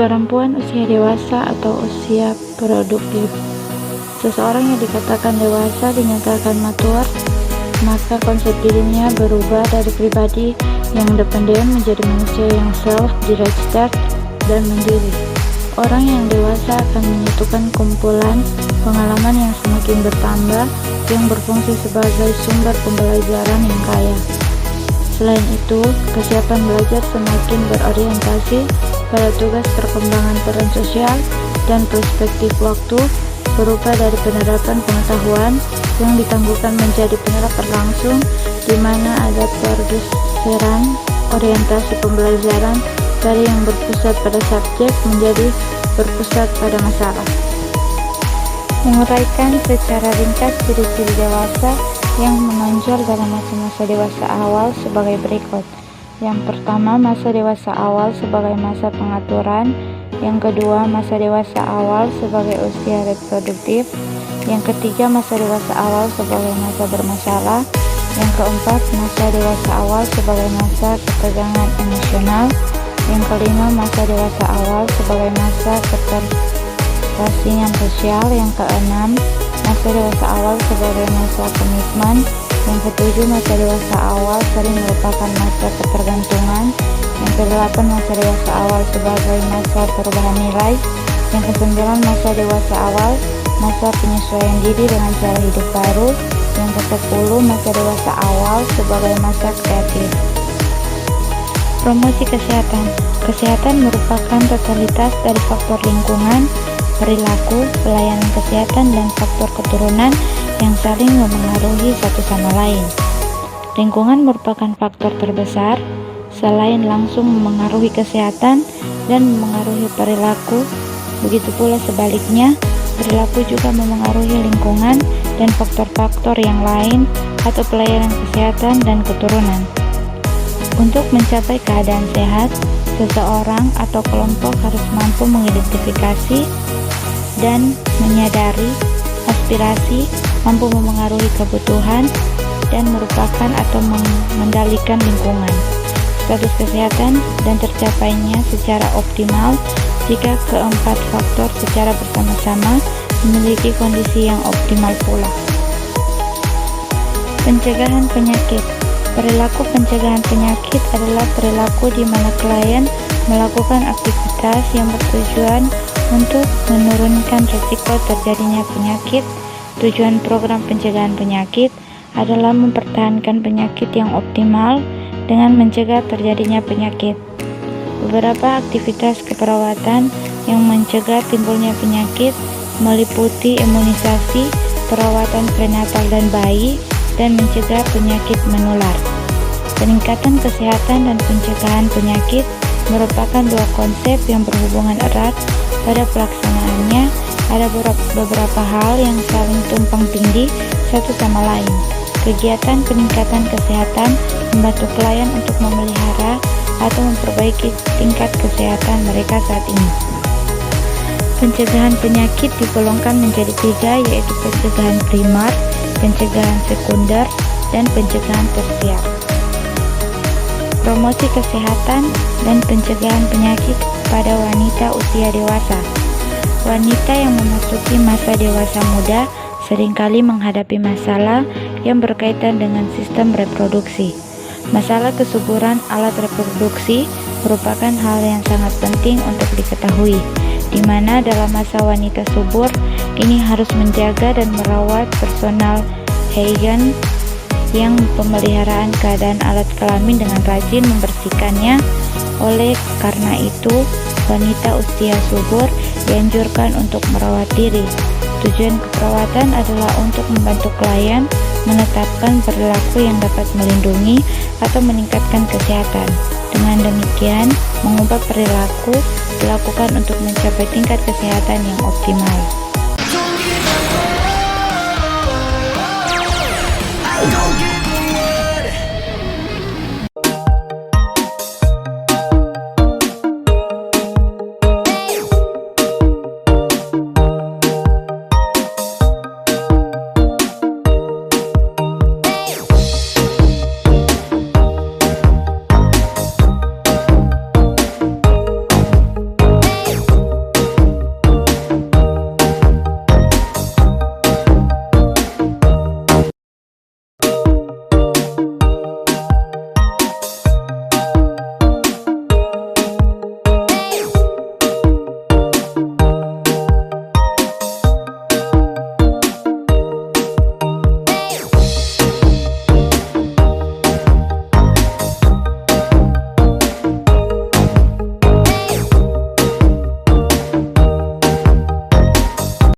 Perempuan usia dewasa atau usia produktif. Seseorang yang dikatakan dewasa dinyatakan matur, maka konsep dirinya berubah dari pribadi yang independen menjadi manusia yang self-directed dan mandiri. Orang yang dewasa akan menyatukan kumpulan pengalaman yang semakin bertambah yang berfungsi sebagai sumber pembelajaran yang kaya. Selain itu, kesiapan belajar semakin berorientasi pada tugas perkembangan peran sosial dan perspektif waktu, berupa dari penerapan pengetahuan yang ditangguhkan menjadi penerapan langsung, di mana ada pergeseran orientasi pembelajaran dari yang berpusat pada subjek menjadi berpusat pada masalah. Menguraikan secara ringkas ciri-ciri dewasa yang menonjol dalam masa-masa dewasa awal sebagai berikut. Yang pertama, masa dewasa awal sebagai masa pengaturan. Yang kedua, masa dewasa awal sebagai usia reproduktif. Yang ketiga, masa dewasa awal sebagai masa bermasalah. Yang keempat, masa dewasa awal sebagai masa ketegangan emosional. Yang kelima, masa dewasa awal sebagai masa keterpasingan sosial. Yang keenam, masa dewasa awal sebagai masa komitmen. Yang ketujuh, masa dewasa awal sering merupakan masa ketergantungan. Yang kedelapan, masa dewasa awal sebagai masa perubahan nilai. Yang kesembilan, masa dewasa awal masa penyesuaian diri dengan cara hidup baru. Yang kesepuluh, masa dewasa awal sebagai masa kreatif. Promosi kesehatan. Kesehatan merupakan totalitas dari faktor lingkungan, perilaku, pelayanan kesehatan, dan faktor keturunan yang saling memengaruhi satu sama lain. Lingkungan merupakan faktor terbesar, selain langsung memengaruhi kesehatan dan memengaruhi perilaku, begitu pula sebaliknya, perilaku juga memengaruhi lingkungan dan faktor-faktor yang lain atau pelayanan kesehatan dan keturunan. Untuk mencapai keadaan sehat, seseorang atau kelompok harus mampu mengidentifikasi dan menyadari aspirasi, mampu memengaruhi kebutuhan, dan merupakan atau mengendalikan lingkungan, status kesehatan, dan tercapainya secara optimal jika keempat faktor secara bersama-sama memiliki kondisi yang optimal pula. Pencegahan penyakit. Perilaku pencegahan penyakit adalah perilaku di mana klien melakukan aktivitas yang bertujuan untuk menurunkan risiko terjadinya penyakit. Tujuan program pencegahan penyakit adalah mempertahankan penyakit yang optimal dengan mencegah terjadinya penyakit. Beberapa aktivitas keperawatan yang mencegah timbulnya penyakit meliputi imunisasi, perawatan prenatal dan bayi, dan mencegah penyakit menular. Peningkatan kesehatan dan pencegahan penyakit merupakan dua konsep yang berhubungan erat. Pada pelaksanaannya, ada beberapa hal yang saling tumpang tindih satu sama lain. Kegiatan peningkatan kesehatan membantu klien untuk memelihara atau memperbaiki tingkat kesehatan mereka saat ini. Pencegahan penyakit digolongkan menjadi tiga, yaitu pencegahan primer, pencegahan sekunder, dan pencegahan tersier. Promosi kesehatan dan pencegahan penyakit pada wanita usia dewasa. Wanita yang memasuki masa dewasa muda seringkali menghadapi masalah yang berkaitan dengan sistem reproduksi. Masalah kesuburan alat reproduksi merupakan hal yang sangat penting untuk diketahui, di mana dalam masa wanita subur ini harus menjaga dan merawat personal hygiene yang pemeliharaan keadaan alat kelamin dengan rajin membersihkannya. Oleh karena itu, wanita usia subur dianjurkan untuk merawat diri. Tujuan keperawatan adalah untuk membantu klien menetapkan perilaku yang dapat melindungi atau meningkatkan kesehatan. Dengan demikian, mengubah perilaku dilakukan untuk mencapai tingkat kesehatan yang optimal. Go